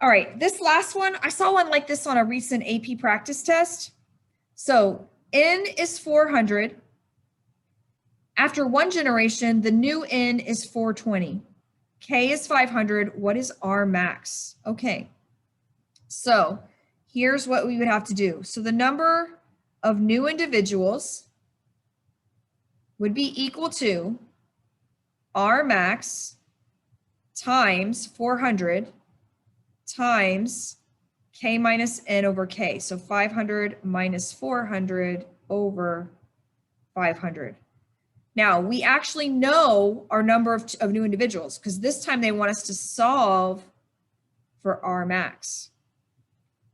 All right, this last one, I saw one like this on a recent AP practice test. So N is 400. After one generation, the new N is 420. K is 500. What is R max? Okay, so here's what we would have to do. So the number of new individuals would be equal to R max times 400 times K minus N over K. So 500 minus 400 over 500. Now, we actually know our number of new individuals because this time they want us to solve for R max,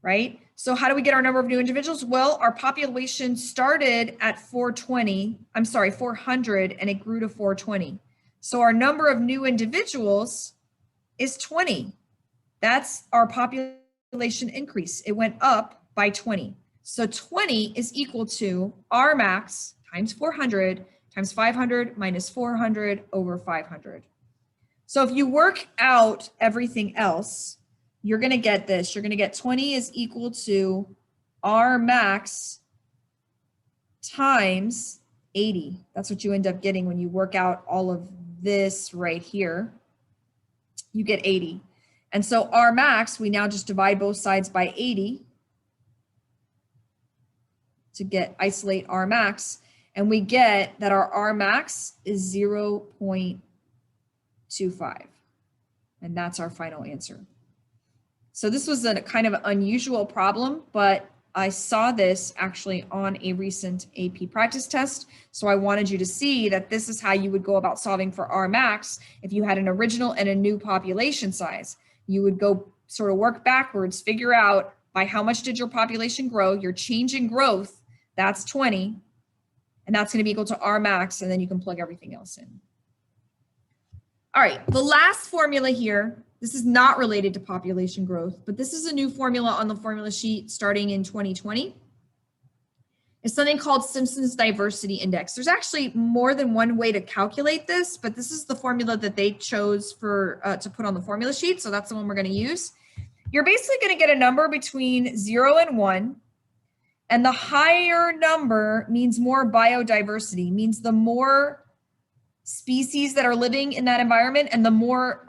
right? So how do we get our number of new individuals? Well, our population started at 400 and it grew to 420. So our number of new individuals is 20. That's our population increase. It went up by 20. So 20 is equal to R max times 400 times 500 minus 400 over 500. So if you work out everything else, you're going to get this. You're going to get 20 is equal to R max times 80. That's what you end up getting when you work out all of this right here. You get 80. And so R max, we now just divide both sides by 80 to isolate R max. And we get that our R max is 0.25. And that's our final answer. So this was a kind of unusual problem, but I saw this actually on a recent AP practice test. So I wanted you to see that this is how you would go about solving for R max if you had an original and a new population size. You would go sort of work backwards, figure out by how much did your population grow, your change in growth, that's 20. And that's going to be equal to R max, and then you can plug everything else in. All right, the last formula here, this is not related to population growth, but this is a new formula on the formula sheet starting in 2020. It's something called Simpson's diversity index. There's actually more than one way to calculate this, but this is the formula that they chose for to put on the formula sheet, so that's the one we're going to use. You're basically going to get a number between 0 and 1. And the higher number means more biodiversity, means the more species that are living in that environment and the more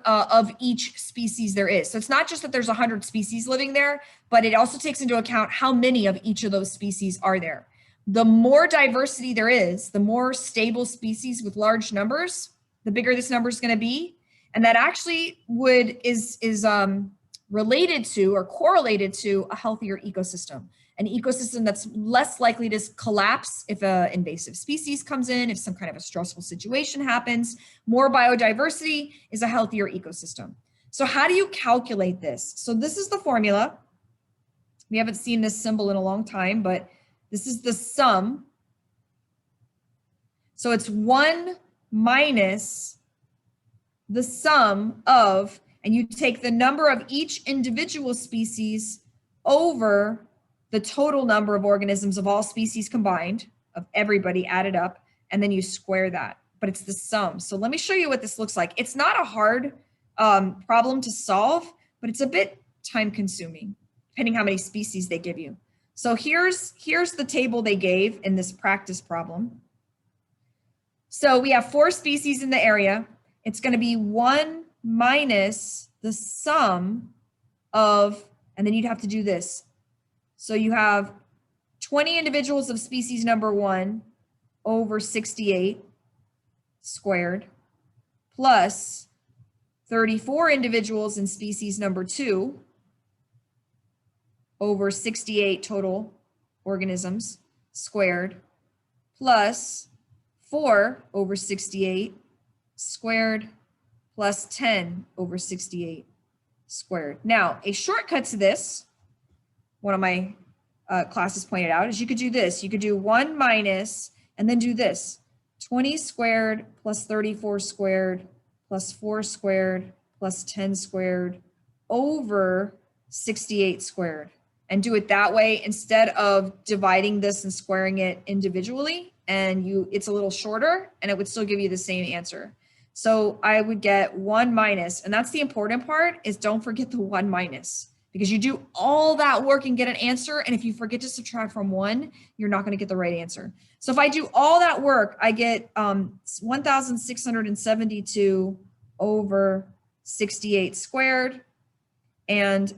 of each species there is. So it's not just that there's 100 species living there, but it also takes into account how many of each of those species are there. The more diversity there is, the more stable species with large numbers, the bigger this number is going to be. And that actually is related to or correlated to a healthier ecosystem, an ecosystem that's less likely to collapse if an invasive species comes in, if some kind of a stressful situation happens. More biodiversity is a healthier ecosystem. So how do you calculate this? So this is the formula. We haven't seen this symbol in a long time, but this is the sum. So it's 1 minus the sum of, and you take the number of each individual species over the total number of organisms of all species combined, of everybody added up, and then you square that, but it's the sum. So let me show you what this looks like. It's not a hard problem to solve, but it's a bit time consuming, depending how many species they give you. So here's the table they gave in this practice problem. So we have 4 species in the area. It's going to be 1 minus the sum of, and then you'd have to do this. So you have 20 individuals of species number 1 over 68 squared plus 34 individuals in species number 2 over 68 total organisms squared plus 4 over 68 squared plus 10 over 68 squared. Now, a shortcut to this, one of my classes pointed out, is you could do this. You could do 1 minus, and then do this. 20 squared plus 34 squared plus 4 squared plus 10 squared over 68 squared. And do it that way instead of dividing this and squaring it individually. And it's a little shorter, and it would still give you the same answer. So I would get 1 minus, and that's the important part, is don't forget the 1 minus, because you do all that work and get an answer, and if you forget to subtract from 1, you're not going to get the right answer. So if I do all that work, I get 1,672 over 68 squared, and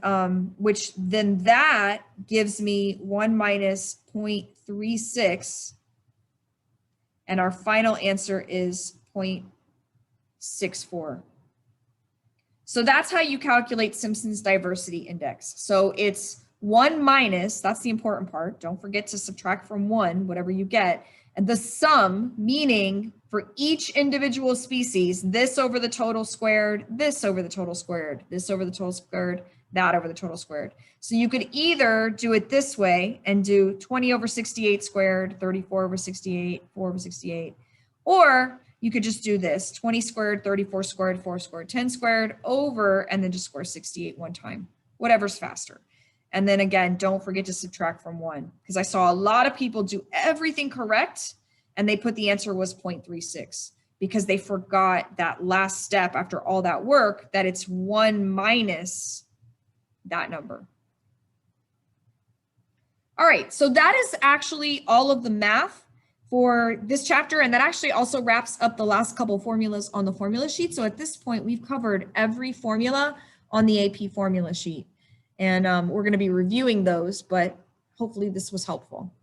which then that gives me 1 minus 0.36, and our final answer is 0.64. So that's how you calculate Simpson's diversity index. So it's 1 minus, that's the important part. Don't forget to subtract from 1, whatever you get. And the sum, meaning for each individual species, this over the total squared, this over the total squared, this over the total squared, that over the total squared. So you could either do it this way and do 20 over 68 squared, 34 over 68, 4 over 68, or you could just do this, 20 squared, 34 squared, 4 squared, 10 squared over, and then just square 68 one time, whatever's faster. And then again, don't forget to subtract from 1, because I saw a lot of people do everything correct and they put the answer was 0.36 because they forgot that last step after all that work, that it's 1 minus that number. All right, so that is actually all of the math for this chapter, and that actually also wraps up the last couple formulas on the formula sheet. So at this point, we've covered every formula on the AP formula sheet, and we're going to be reviewing those, but hopefully this was helpful.